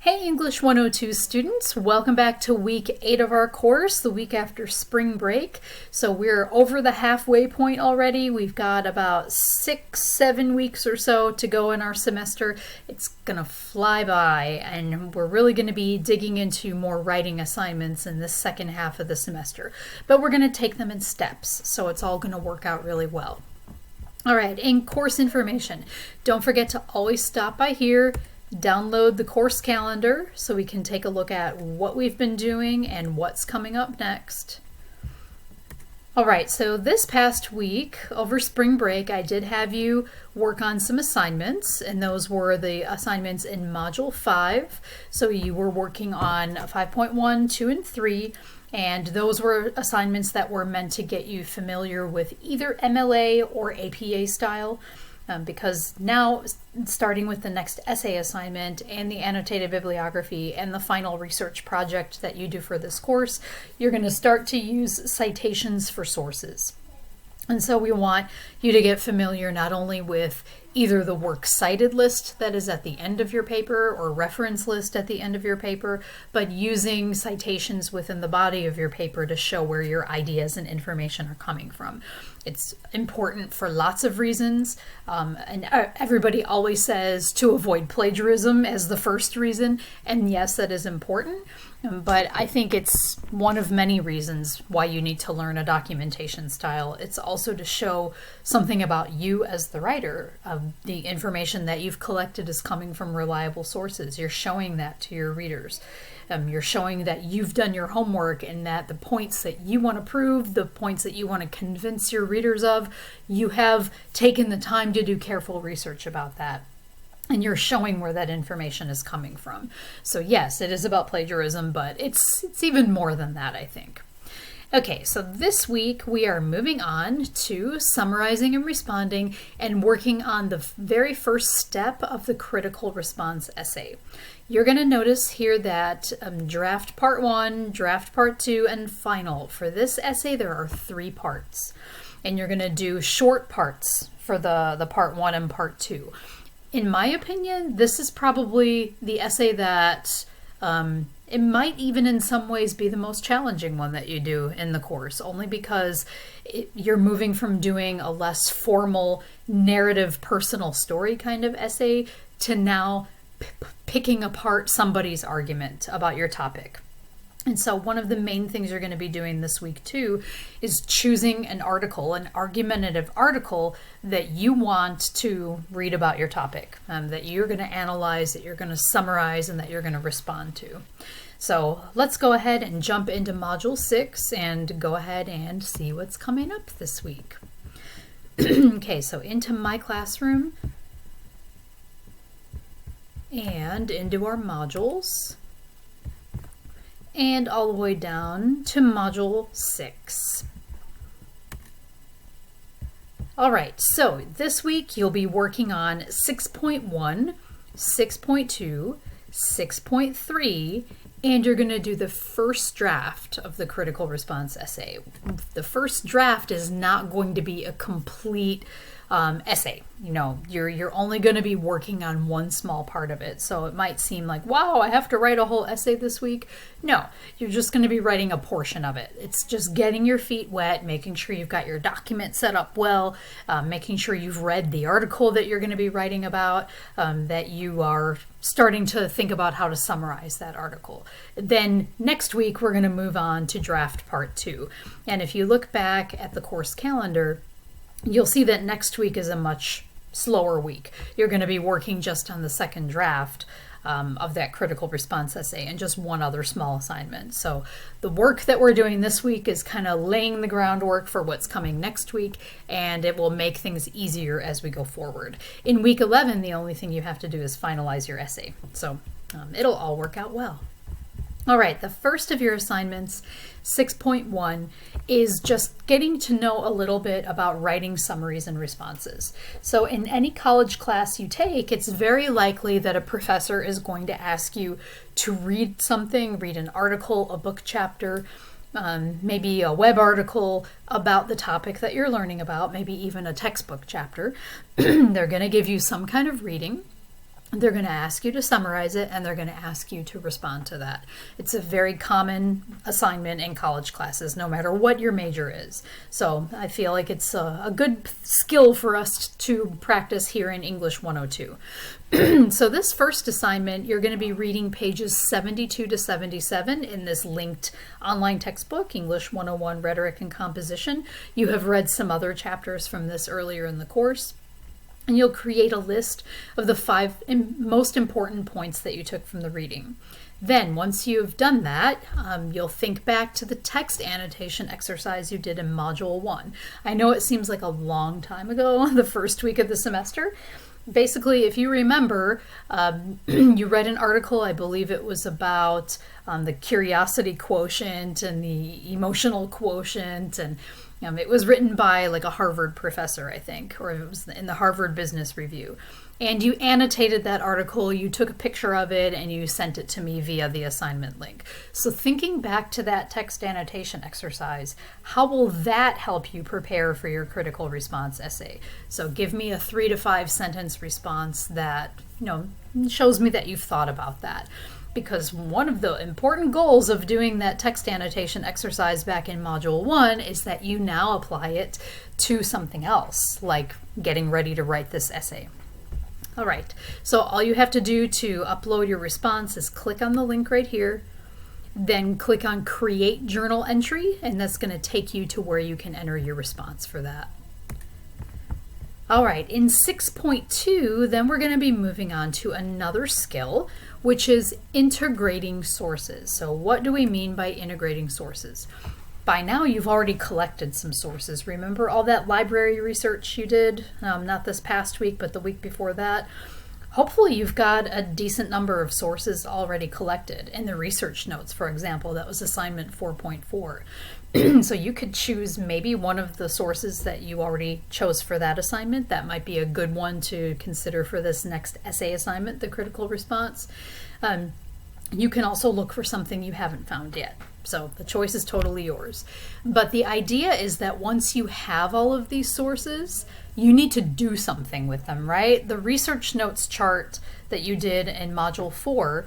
Hey English 102 students, welcome back to week 8 of our course, the week after spring break. So we're over the halfway point already. We've got about 6-7 weeks or so to go in our semester. It's gonna fly by, and we're really gonna be digging into more writing assignments in this second half of the semester. But we're gonna take them in steps, so it's all gonna work out really well. All right, in course information, don't forget to always stop by here, download the course calendar so we can take a look at what we've been doing and what's coming up next. All right, so this past week over spring break, I did have you work on some assignments, and those were the assignments in Module 5. So you were working on 5.1, 2, and 3, and those were assignments that were meant to get you familiar with either MLA or APA style. Because now, starting with the next essay assignment and the annotated bibliography and the final research project that you do for this course, you're going to start to use citations for sources. And so we want you to get familiar not only with either the works cited list that is at the end of your paper or reference list at the end of your paper, but using citations within the body of your paper to show where your ideas and information are coming from. It's important for lots of reasons, and everybody always says to avoid plagiarism as the first reason, and yes, that is important, but I think it's one of many reasons why you need to learn a documentation style. It's also to show something about you as the writer. The information that you've collected is coming from reliable sources. You're showing that to your readers. You're showing that you've done your homework and that the points that you want to prove, the points that you want to convince your readers of, you have taken the time to do careful research about that. And you're showing where that information is coming from. So yes, it is about plagiarism, but it's even more than that, I think. Okay, so this week we are moving on to summarizing and responding and working on the very first step of the critical response essay. You're going to notice here that draft part 1, draft part 2, and final. For this essay, there are 3 parts. And you're going to do short parts for the part 1 and part 2. In my opinion, this is probably the essay that it might even in some ways be the most challenging one that you do in the course, only because you're moving from doing a less formal narrative personal story kind of essay to now picking apart somebody's argument about your topic. And so one of the main things you're going to be doing this week too is choosing an article, an argumentative article that you want to read about your topic, that you're going to analyze, that you're going to summarize, and that you're going to respond to. So let's go ahead and jump into Module 6 and go ahead and see what's coming up this week. Okay, so into My Classroom and into our modules, and all the way down to Module 6. All right, so this week you'll be working on 6.1, 6.2, 6.3, and you're going to do the first draft of the critical response essay. The first draft is not going to be a complete essay. You know, you're only going to be working on one small part of it. So it might seem like, wow, I have to write a whole essay this week. No, you're just going to be writing a portion of it. It's just getting your feet wet, making sure you've got your document set up well, making sure you've read the article that you're going to be writing about, that you are starting to think about how to summarize that article. Then next week, we're going to move on to draft part 2. And if you look back at the course calendar, you'll see that next week is a much slower week. You're going to be working just on the second draft of that critical response essay and just one other small assignment. So the work that we're doing this week is kind of laying the groundwork for what's coming next week, and it will make things easier as we go forward. In week 11, the only thing you have to do is finalize your essay. So it'll all work out well. All right, the first of your assignments, 6.1, is just getting to know a little bit about writing summaries and responses. So in any college class you take, it's very likely that a professor is going to ask you to read something, read an article, a book chapter, maybe a web article about the topic that you're learning about, maybe even a textbook chapter. They're going to give you some kind of reading. They're going to ask you to summarize it, and they're going to ask you to respond to that. It's a very common assignment in college classes, no matter what your major is. So I feel like it's a good skill for us to practice here in English 102. So this first assignment, you're going to be reading pages 72 to 77 in this linked online textbook, English 101 Rhetoric and Composition. You have read some other chapters from this earlier in the course. And you'll create a list of the 5 most important points that you took from the reading. Then, once you've done that, you'll think back to the text annotation exercise you did in Module 1. I know it seems like a long time ago, the first week of the semester. Basically, if you remember, you read an article, I believe it was about the curiosity quotient and the emotional quotient, and it was written by like a Harvard professor, I think, or it was in the Harvard Business Review. And you annotated that article, you took a picture of it, and you sent it to me via the assignment link. So thinking back to that text annotation exercise, how will that help you prepare for your critical response essay? So give me a 3 to 5 sentence response that, shows me that you've thought about that. Because one of the important goals of doing that text annotation exercise back in Module 1 is that you now apply it to something else, like getting ready to write this essay. All right, so all you have to do to upload your response is click on the link right here, then click on Create Journal Entry, and that's going to take you to where you can enter your response for that. All right, in 6.2, then we're going to be moving on to another skill, which is integrating sources. So what do we mean by integrating sources? By now, you've already collected some sources. Remember all that library research you did? Not this past week, but the week before that. Hopefully you've got a decent number of sources already collected. In the research notes, for example, that was assignment 4.4. So you could choose maybe one of the sources that you already chose for that assignment. That might be a good one to consider for this next essay assignment, the critical response. You can also look for something you haven't found yet. So the choice is totally yours. But the idea is that once you have all of these sources, you need to do something with them, right? The research notes chart that you did in Module 4,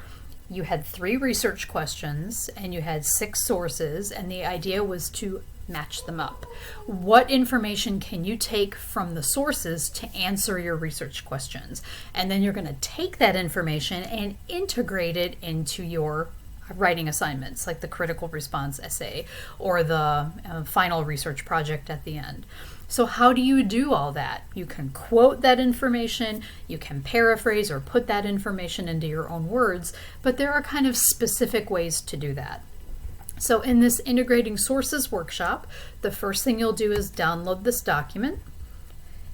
you had 3 research questions and you had 6 sources, and the idea was to match them up. What information can you take from the sources to answer your research questions? And then you're going to take that information and integrate it into your writing assignments, like the critical response essay or the final research project at the end. So how do you do all that? You can quote that information, you can paraphrase or put that information into your own words, but there are kind of specific ways to do that. So in this Integrating Sources workshop, the first thing you'll do is download this document,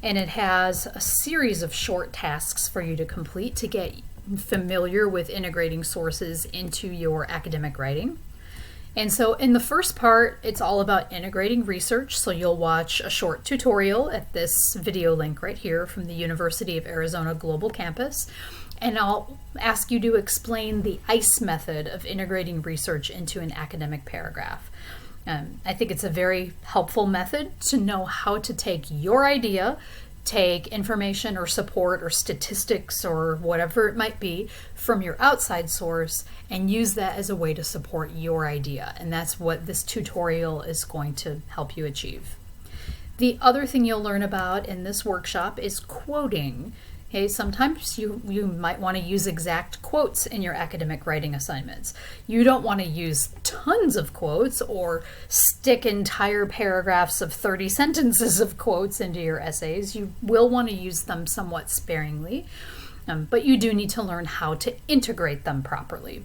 and it has a series of short tasks for you to complete to get familiar with integrating sources into your academic writing. And so in the first part, it's all about integrating research. So you'll watch a short tutorial at this video link right here from the University of Arizona Global Campus. And I'll ask you to explain the ICE method of integrating research into an academic paragraph. I think it's a very helpful method to know how to take your idea, take information or support or statistics or whatever it might be from your outside source and use that as a way to support your idea. And that's what this tutorial is going to help you achieve. The other thing you'll learn about in this workshop is quoting. Okay, sometimes you might want to use exact quotes in your academic writing assignments. You don't want to use tons of quotes or stick entire paragraphs of 30 sentences of quotes into your essays. You will want to use them somewhat sparingly, but you do need to learn how to integrate them properly.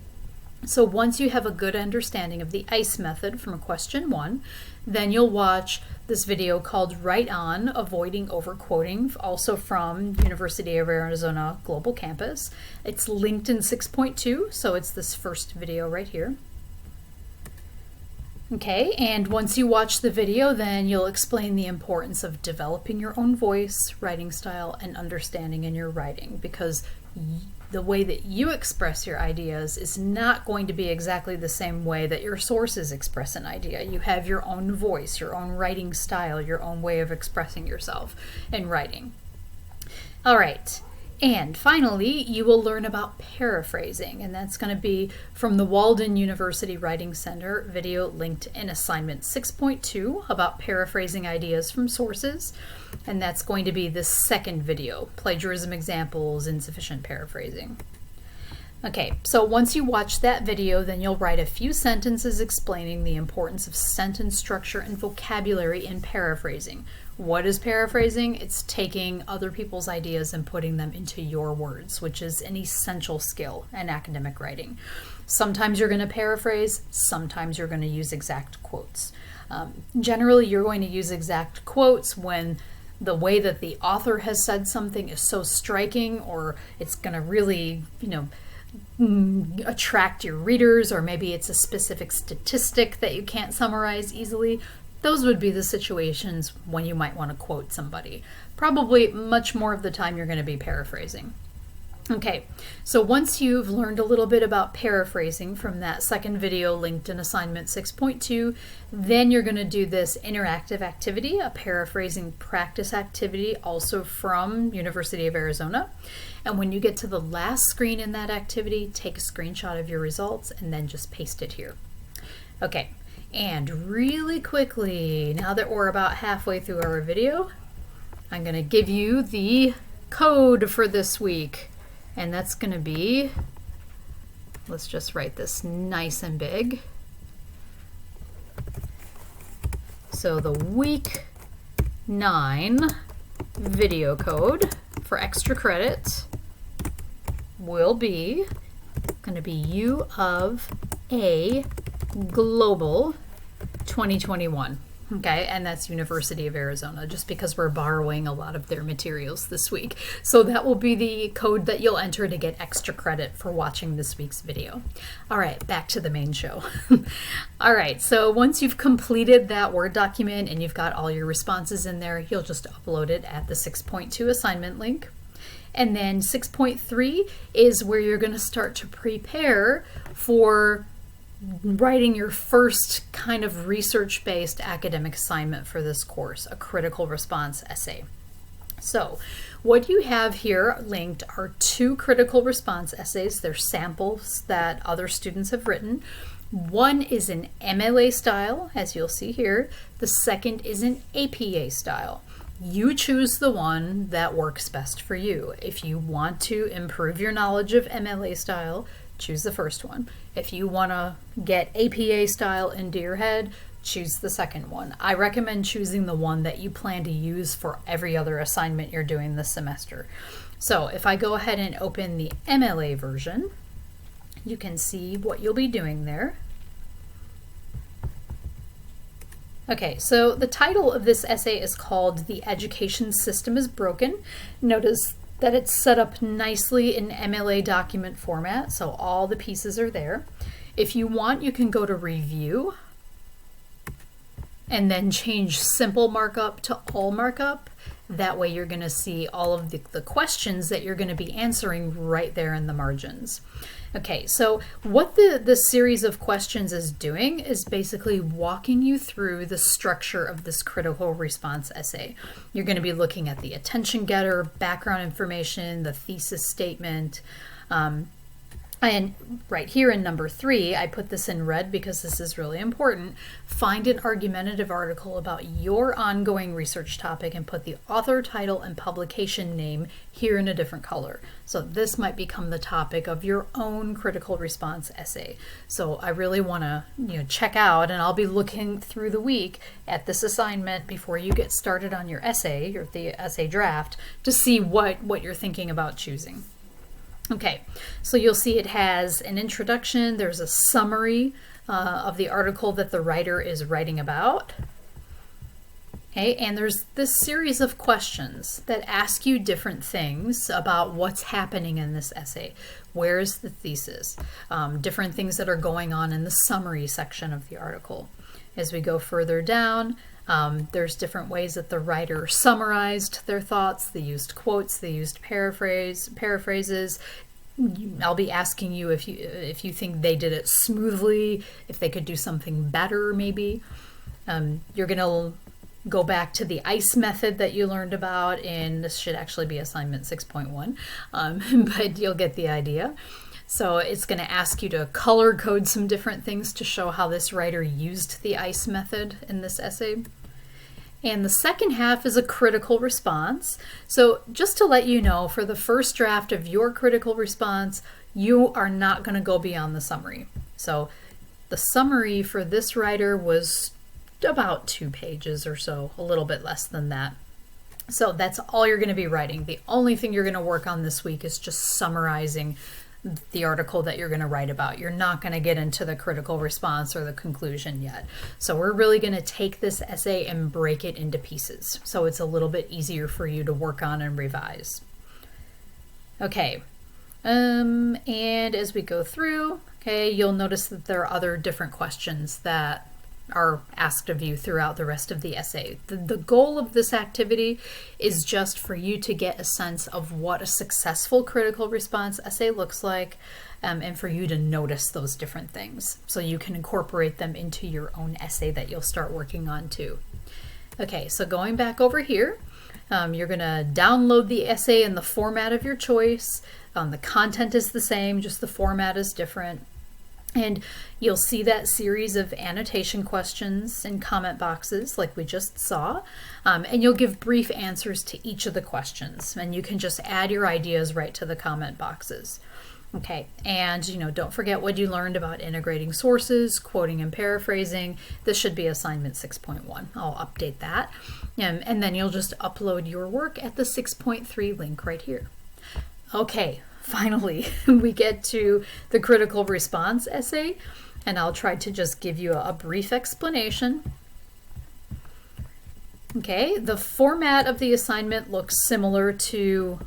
So once you have a good understanding of the ICE method from question 1, then you'll watch this video called Write On, Avoiding Overquoting, also from University of Arizona Global Campus. It's linked in 6.2, so it's this first video right here. Okay, and once you watch the video, then you'll explain the importance of developing your own voice, writing style, and understanding in your writing, because the way that you express your ideas is not going to be exactly the same way that your sources express an idea. You have your own voice, your own writing style, your own way of expressing yourself in writing. All right, And finally, you will learn about paraphrasing, and that's going to be from the Walden University Writing Center video linked in assignment 6.2 about paraphrasing ideas from sources. And that's going to be the second video, plagiarism examples, insufficient paraphrasing. Okay, so once you watch that video, then you'll write a few sentences explaining the importance of sentence structure and vocabulary in paraphrasing. What is paraphrasing? It's taking other people's ideas and putting them into your words, which is an essential skill in academic writing. Sometimes you're going to paraphrase, sometimes you're going to use exact quotes. Generally, you're going to use exact quotes when the way that the author has said something is so striking, or it's going to really, attract your readers, or maybe it's a specific statistic that you can't summarize easily. Those would be the situations when you might want to quote somebody. Probably much more of the time you're going to be paraphrasing. Okay, so once you've learned a little bit about paraphrasing from that second video linked in assignment 6.2, then you're going to do this interactive activity, a paraphrasing practice activity, also from University of Arizona. And when you get to the last screen in that activity, take a screenshot of your results and then just paste it here. Okay, and really quickly, now that we're about halfway through our video, I'm going to give you the code for this week. And that's going to be, let's just write this nice and big. So the week 9 video code for extra credit will be going to be U of A Global 2021. Okay, and that's University of Arizona, just because we're borrowing a lot of their materials this week. So that will be the code that you'll enter to get extra credit for watching this week's video. All right, back to the main show. All right, so once you've completed that Word document and you've got all your responses in there, you'll just upload it at the 6.2 assignment link. And then 6.3 is where you're going to start to prepare for writing your first kind of research-based academic assignment for this course, a critical response essay. So what you have here linked are 2 critical response essays. They're samples that other students have written. One is an MLA style, as you'll see here. The second is an APA style. You choose the one that works best for you. If you want to improve your knowledge of MLA style, choose the first one. If you want to get APA style into your head, choose the second one. I recommend choosing the one that you plan to use for every other assignment you're doing this semester. So if I go ahead and open the MLA version, you can see what you'll be doing there. Okay, so the title of this essay is called "The Education System is Broken." Notice that it's set up nicely in MLA document format, so all the pieces are there. If you want, you can go to Review and then change Simple Markup to All Markup. That way you're going to see all of the questions that you're going to be answering right there in the margins. Okay, so what the series of questions is doing is basically walking you through the structure of this critical response essay. You're going to be looking at the attention getter, background information, the thesis statement, and right here in number 3, I put this in red because this is really important. Find an argumentative article about your ongoing research topic and put the author, title, and publication name here in a different color. So this might become the topic of your own critical response essay. So I really want to check out, and I'll be looking through the week at this assignment before you get started on your essay, or the essay draft, to see what you're thinking about choosing. Okay, so you'll see it has an introduction, there's a summary of the article that the writer is writing about. Okay, and there's this series of questions that ask you different things about what's happening in this essay. Where's the thesis? Different things that are going on in the summary section of the article. As we go further down, there's different ways that the writer summarized their thoughts. They used quotes, they used paraphrases. I'll be asking you if you think they did it smoothly, if they could do something better maybe. You're going to go back to the ICE method that you learned about in, this should actually be assignment 6.1, but you'll get the idea. So it's going to ask you to color code some different things to show how this writer used the ICE method in this essay. And the second half is a critical response. So just to let you know, for the first draft of your critical response, you are not going to go beyond the summary. So the summary for this writer was about 2 pages or so, a little bit less than that. So that's all you're going to be writing. The only thing you're going to work on this week is just summarizing the article that you're going to write about. You're not going to get into the critical response or the conclusion yet. So we're really going to take this essay and break it into pieces, so it's a little bit easier for you to work on and revise. Okay, and as we go through, okay, you'll notice that there are other different questions that are asked of you throughout the rest of the essay. The goal of this activity is just for you to get a sense of what a successful critical response essay looks like, and for you to notice those different things so you can incorporate them into your own essay that you'll start working on too. Okay, so going back over here, you're going to download the essay in the format of your choice. The content is the same, just the format is different. And you'll see that series of annotation questions and comment boxes like we just saw, and you'll give brief answers to each of the questions, and you can just add your ideas right to the comment boxes. Okay, and don't forget what you learned about integrating sources, quoting and paraphrasing. This should be assignment 6.1. I'll update that, and then you'll just upload your work at the 6.3 link right here. Okay. Finally, we get to the critical response essay, and I'll try to just give you a brief explanation. Okay, the format of the assignment looks similar to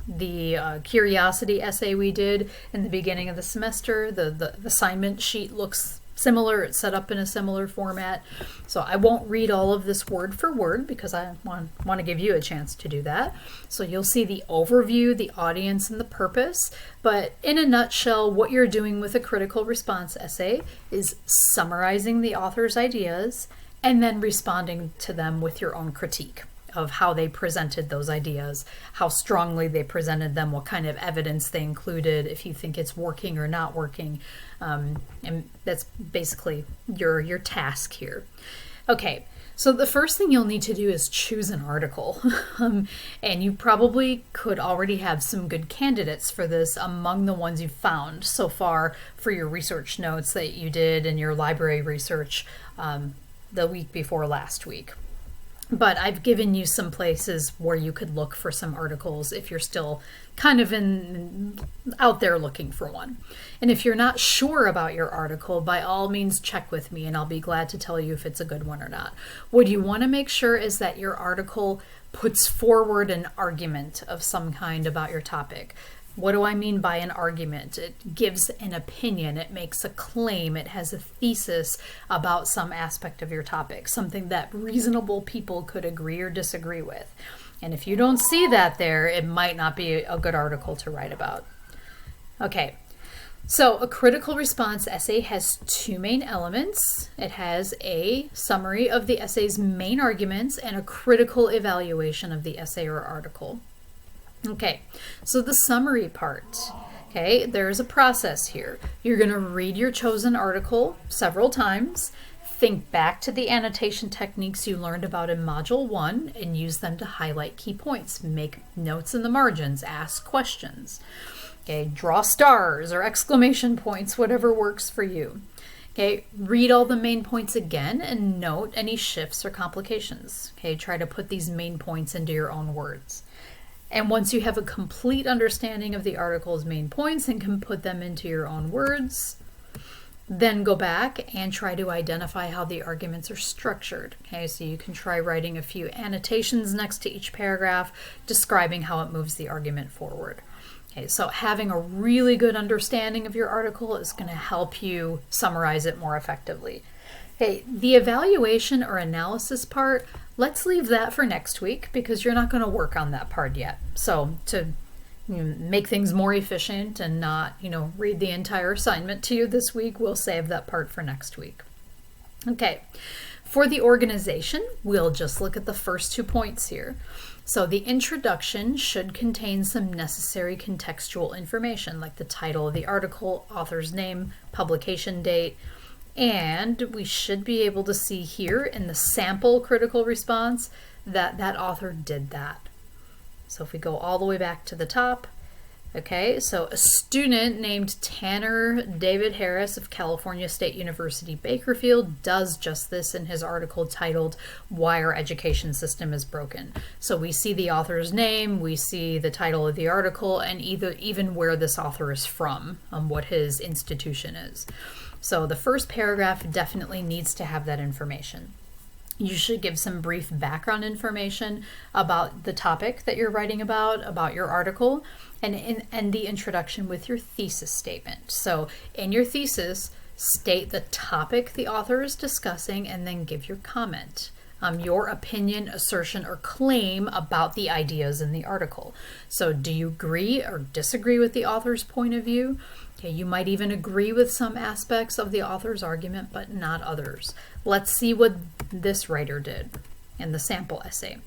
the curiosity essay we did in the beginning of the semester. The assignment sheet looks similar. It's set up in a similar format. So I won't read all of this word for word because I want to give you a chance to do that. So you'll see the overview, the audience, and the purpose. But in a nutshell, what you're doing with a critical response essay is summarizing the author's ideas and then responding to them with your own critique of how they presented those ideas, how strongly they presented them, what kind of evidence they included, if you think it's working or not working. And that's basically your task here. Okay, so the first thing you'll need to do is choose an article. And you probably could already have some good candidates for this among the ones you've found so far for your research notes that you did in your library research the week before last week. But I've given you some places where you could look for some articles if you're still kind of out there looking for one. And if you're not sure about your article, by all means check with me and I'll be glad to tell you if it's a good one or not. What you want to make sure is that your article puts forward an argument of some kind about your topic. What do I mean by an argument? It gives an opinion, it makes a claim, it has a thesis about some aspect of your topic, something that reasonable people could agree or disagree with. And if you don't see that there, it might not be a good article to write about. Okay, so a critical response essay has 2 main elements. It has a summary of the essay's main arguments and a critical evaluation of the essay or article. Okay, so the summary part, okay, there's a process here. You're going to read your chosen article several times, think back to the annotation techniques you learned about in Module 1 and use them to highlight key points, make notes in the margins, ask questions. Okay, draw stars or exclamation points, whatever works for you. Okay, read all the main points again and note any shifts or complications. Okay, try to put these main points into your own words. And once you have a complete understanding of the article's main points and can put them into your own words, then go back and try to identify how the arguments are structured. Okay, so you can try writing a few annotations next to each paragraph describing how it moves the argument forward. Okay, so having a really good understanding of your article is going to help you summarize it more effectively. Okay, the evaluation or analysis part, let's leave that for next week because you're not going to work on that part yet. So to make things more efficient and not, read the entire assignment to you this week, we'll save that part for next week. Okay, For the organization, we'll just look at the first 2 points here. So the introduction should contain some necessary contextual information like the title of the article, author's name, publication date, and we should be able to see here in the sample critical response that that author did that. So if we go all the way back to the top, okay, so a student named Tanner David Harris of California State University, Bakersfield does just this in his article titled Why Our Education System is Broken. So we see the author's name, we see the title of the article, and even where this author is from, what his institution is. So the first paragraph definitely needs to have that information. You should give some brief background information about the topic that you're writing about your article, and end the introduction with your thesis statement. So in your thesis, state the topic the author is discussing and then give your comment, your opinion, assertion, or claim about the ideas in the article. So do you agree or disagree with the author's point of view? Okay, you might even agree with some aspects of the author's argument, but not others. Let's see what this writer did in the sample essay.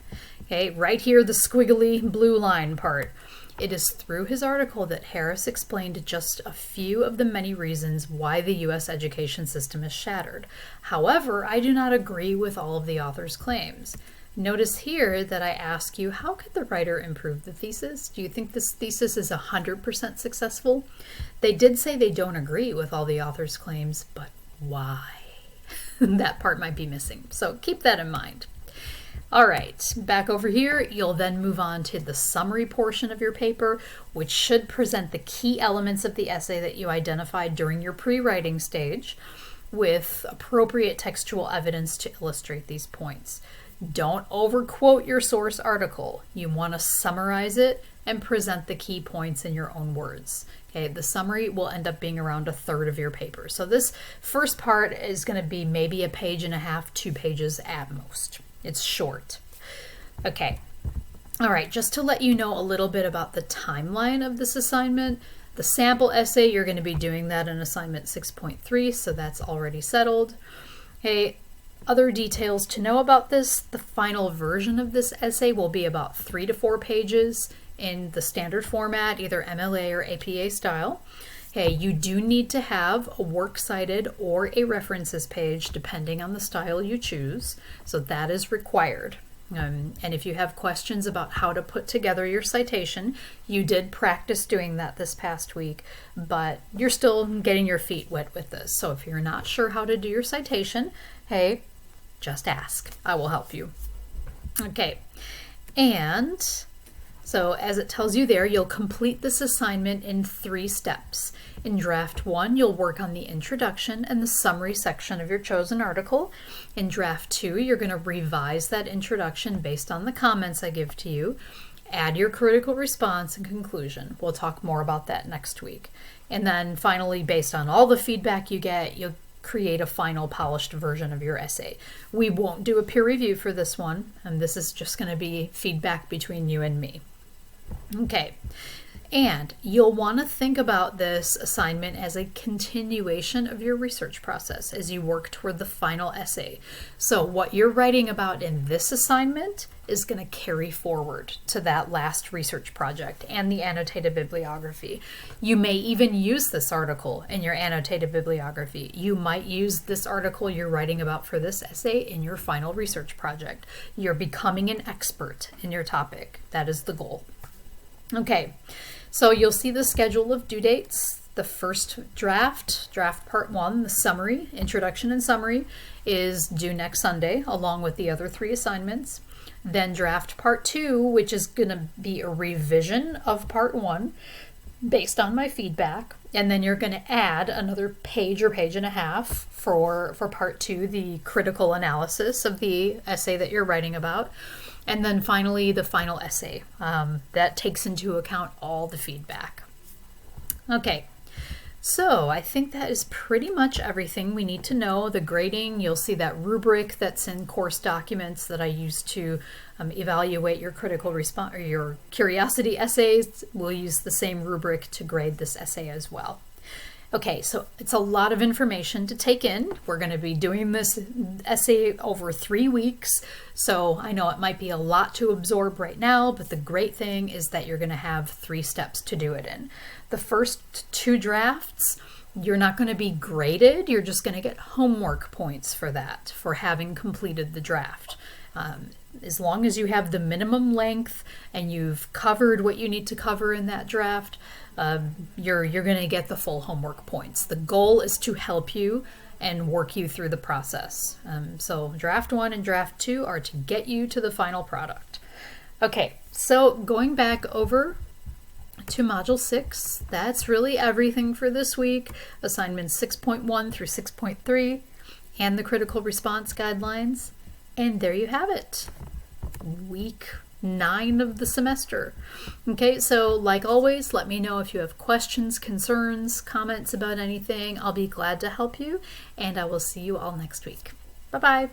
Okay, right here, the squiggly blue line part. It is through his article that Harris explained just a few of the many reasons why the U.S. education system is shattered. However, I do not agree with all of the author's claims. Notice here that I ask you, how could the writer improve the thesis? Do you think this thesis is 100% successful? They did say they don't agree with all the author's claims, but why? That part might be missing, so keep that in mind. All right, back over here, you'll then move on to the summary portion of your paper, which should present the key elements of the essay that you identified during your pre-writing stage with appropriate textual evidence to illustrate these points. Don't overquote your source article. You want to summarize it and present the key points in your own words. Okay, the summary will end up being around 1/3 of your paper. So this first part is going to be maybe 1.5 pages, 2 pages at most. It's short. Okay. All right, just to let you know a little bit about the timeline of this assignment, the sample essay, you're going to be doing that in assignment 6.3, so that's already settled. Okay. Other details to know about this, the final version of this essay will be about 3 to 4 pages in the standard format, either MLA or APA style. Okay, you do need to have a works cited or a references page depending on the style you choose, so that is required. And if you have questions about how to put together your citation, you did practice doing that this past week, but you're still getting your feet wet with this. So if you're not sure how to do your citation, hey, just ask. I will help you. Okay, and so as it tells you there, you'll complete this assignment in 3 steps. In draft 1, you'll work on the introduction and the summary section of your chosen article. In draft 2, you're going to revise that introduction based on the comments I give to you. Add your critical response and conclusion. We'll talk more about that next week. And then finally, based on all the feedback you get, you'll create a final polished version of your essay. We won't do a peer review for this one, and this is just going to be feedback between you and me. Okay, and you'll want to think about this assignment as a continuation of your research process as you work toward the final essay. So what you're writing about in this assignment is going to carry forward to that last research project and the annotated bibliography. You may even use this article in your annotated bibliography. You might use this article you're writing about for this essay in your final research project. You're becoming an expert in your topic. That is the goal. Okay, so you'll see the schedule of due dates. The first draft part 1, the summary, introduction and summary, is due next Sunday, along with the other 3 assignments. Then draft part 2, which is going to be a revision of part 1 based on my feedback. And then you're going to add another page or page and a half for part 2, the critical analysis of the essay that you're writing about. And then finally, the final essay. That takes into account all the feedback. Okay, so I think that is pretty much everything we need to know. The grading, you'll see that rubric that's in course documents that I use to evaluate your critical response or your curiosity essays. We'll use the same rubric to grade this essay as well. Okay, so it's a lot of information to take in. We're going to be doing this essay over 3 weeks, so I know it might be a lot to absorb right now, but the great thing is that you're going to have 3 steps to do it in. The first 2 drafts, you're not going to be graded, you're just going to get homework points for that, for having completed the draft. As long as you have the minimum length and you've covered what you need to cover in that draft, you're going to get the full homework points. The goal is to help you and work you through the process. So draft 1 and draft 2 are to get you to the final product. Okay, so going back over to Module 6, that's really everything for this week. Assignments 6.1 through 6.3 and the critical response guidelines. And there you have it. Week 9 of the semester. Okay, so like always, let me know if you have questions, concerns, comments about anything. I'll be glad to help you, and I will see you all next week. Bye-bye.